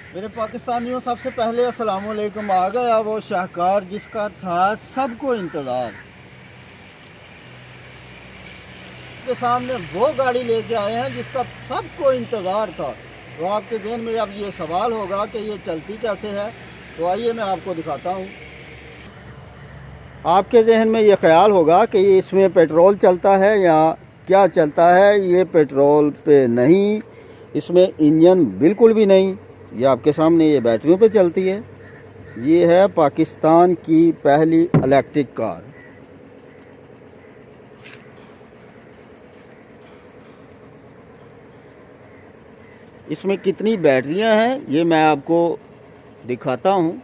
मेरे पाकिस्तानियों, सबसे पहले अस्सलाम वालेकुम। आ गया वो शाहकार जिसका था सबको इंतज़ार। के सामने वो गाड़ी लेके आए हैं जिसका सबको इंतज़ार था। तो आपके जहन में अब ये सवाल होगा कि ये चलती कैसे है, तो आइए मैं आपको दिखाता हूँ। आपके जहन में ये ख्याल होगा कि इसमें पेट्रोल चलता है या क्या चलता है। ये पेट्रोल पे नहीं, इसमें इंजन बिल्कुल भी नहीं। ये आपके सामने ये बैटरियों पे चलती है। ये है पाकिस्तान की पहली इलेक्ट्रिक कार। इसमें कितनी बैटरियां हैं ये मैं आपको दिखाता हूँ।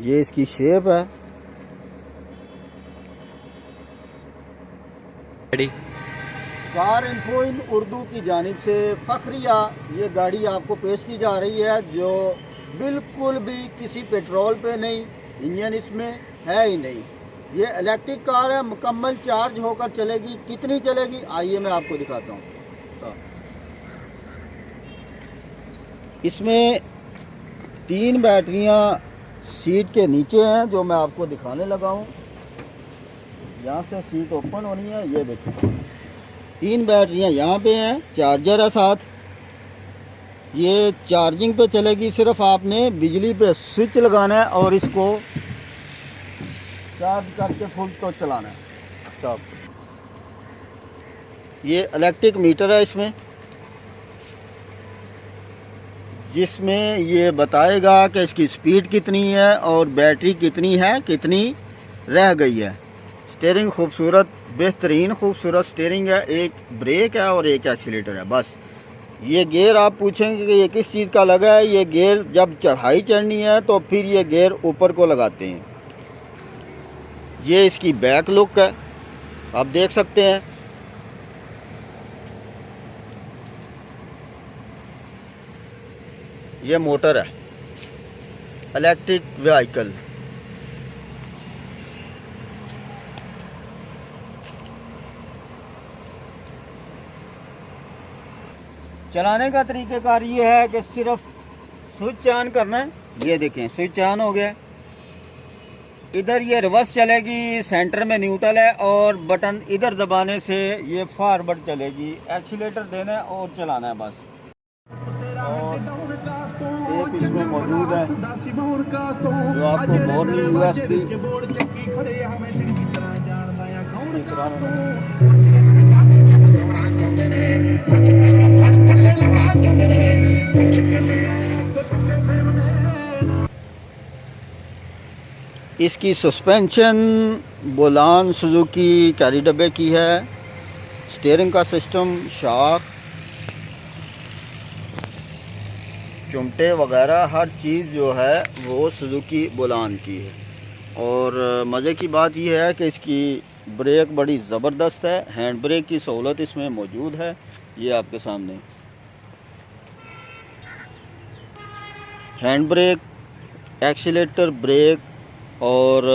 ये इसकी शेप है। कार इन्फो इन उर्दू की जानिब से फखरिया ये गाड़ी आपको पेश की जा रही है, जो बिल्कुल भी किसी पेट्रोल पे नहीं, इंजन इसमें है ही नहीं। ये इलेक्ट्रिक कार है, मुकम्मल चार्ज होकर चलेगी। कितनी चलेगी आइए मैं आपको दिखाता हूँ। इसमें 3 बैटरियाँ सीट के नीचे हैं जो मैं आपको दिखाने लगा हूँ। यहाँ से सीट ओपन होनी है, ये देखिए 3 बैटरियाँ यहाँ पे हैं, चार्जर है साथ। ये चार्जिंग पे चलेगी, सिर्फ आपने बिजली पे स्विच लगाना है और इसको चार्ज करके फुल तो चलाना है। स्टॉप। ये इलेक्ट्रिक मीटर है इसमें, जिसमें ये बताएगा कि इसकी स्पीड कितनी है और बैटरी कितनी है, कितनी रह गई है। स्टीयरिंग खूबसूरत, बेहतरीन खूबसूरत स्टीयरिंग है। एक ब्रेक है और एक एक्सीलेटर है बस। ये गियर आप पूछेंगे कि ये किस चीज़ का लगा है। ये गियर जब चढ़ाई चढ़नी है तो फिर ये गियर ऊपर को लगाते हैं। ये इसकी बैक लुक है, आप देख सकते हैं। ये मोटर है, इलेक्ट्रिक व्हीकल। चलाने का तरीक़ेकार ये है कि सिर्फ स्विच ऑन करना है। ये देखें स्विच ऑन हो गया। इधर ये रिवर्स चलेगी, सेंटर में न्यूट्रल है और बटन इधर दबाने से ये फॉरवर्ड चलेगी। एक्सीलेटर देना है और चलाना है बस। और एक इसमें मौजूद है जो आपको मॉर्निंग यूएसबी इसकी सस्पेंशन बोलान सुजुकी कैरी डब्बे की है। स्टीयरिंग का सिस्टम, शॉक, चुमटे वगैरह हर चीज़ जो है वो सुजुकी बोलान की है। और मज़े की बात यह है कि इसकी ब्रेक बड़ी ज़बरदस्त है। हैंड ब्रेक की सहूलत इसमें मौजूद है। ये आपके सामने हैंड ब्रेक, एक्सीलेटर, ब्रेक और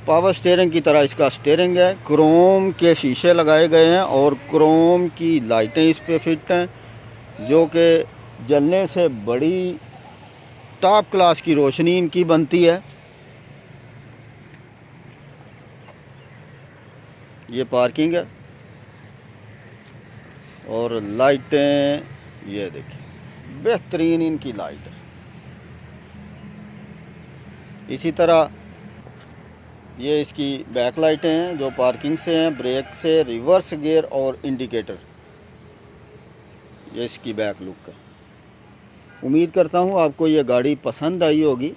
पावर स्टीयरिंग की तरह इसका स्टीयरिंग है। क्रोम के शीशे लगाए गए हैं और क्रोम की लाइटें इस पे फिट हैं, जो कि जलने से बड़ी टॉप क्लास की रोशनी इनकी बनती है। ये पार्किंग है और लाइटें ये देखिए बेहतरीन इनकी लाइट है। इसी तरह ये इसकी बैक लाइटें हैं जो पार्किंग से हैं, ब्रेक से, रिवर्स गियर और इंडिकेटर। ये इसकी बैक लुक है। उम्मीद करता हूँ आपको ये गाड़ी पसंद आई होगी।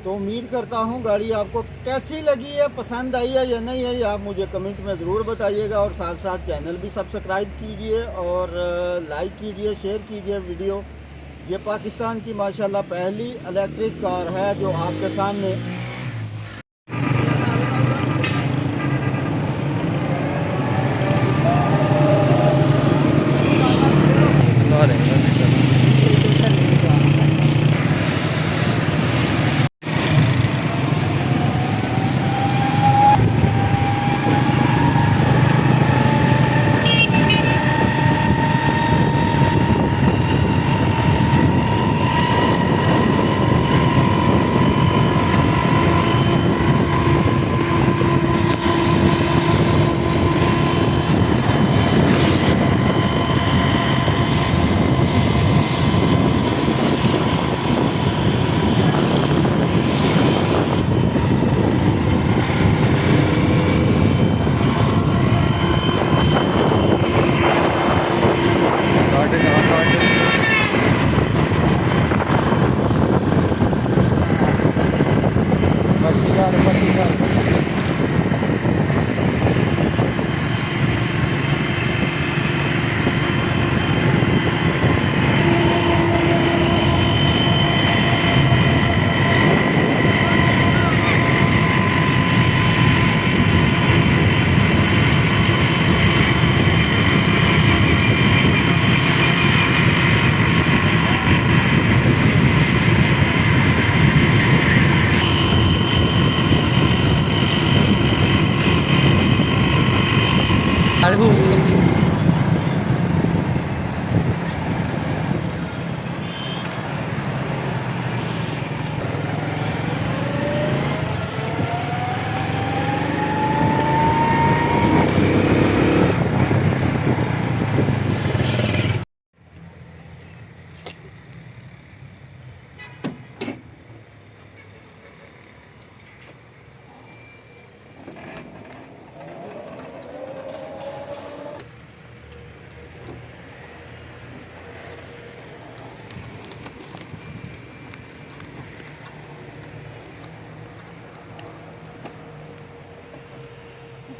तो उम्मीद करता हूँ गाड़ी आपको कैसी लगी है, पसंद आई है या नहीं है, आप मुझे कमेंट में ज़रूर बताइएगा। और साथ साथ चैनल भी सब्सक्राइब कीजिए और लाइक कीजिए, शेयर कीजिए वीडियो। ये पाकिस्तान की माशाल्लाह पहली इलेक्ट्रिक कार है जो आपके सामने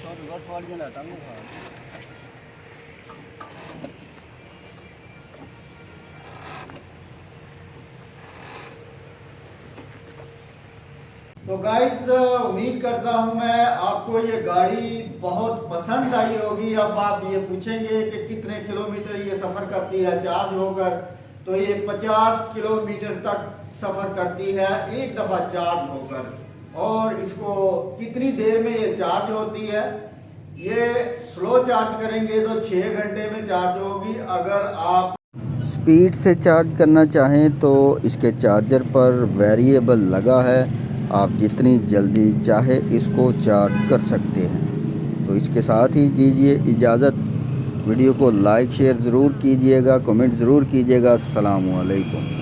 रिवर्स वाली हटाऊंगा। तो गाइस उम्मीद करता हूं मैं आपको ये गाड़ी बहुत पसंद आई होगी। अब आप ये पूछेंगे कि कितने किलोमीटर ये सफ़र करती है चार्ज होकर, तो ये 50 किलोमीटर तक सफ़र करती है एक दफ़ा चार्ज होकर। और इसको कितनी देर में ये चार्ज होती है, ये स्लो चार्ज करेंगे तो 6 घंटे में चार्ज होगी। अगर आप स्पीड से चार्ज करना चाहें तो इसके चार्जर पर वेरिएबल लगा है, आप जितनी जल्दी चाहे इसको चार्ज कर सकते हैं। तो इसके साथ ही दीजिए इजाज़त। वीडियो को लाइक शेयर ज़रूर कीजिएगा, कमेंट ज़रूर कीजिएगा। अस्सलामु अलैकुम।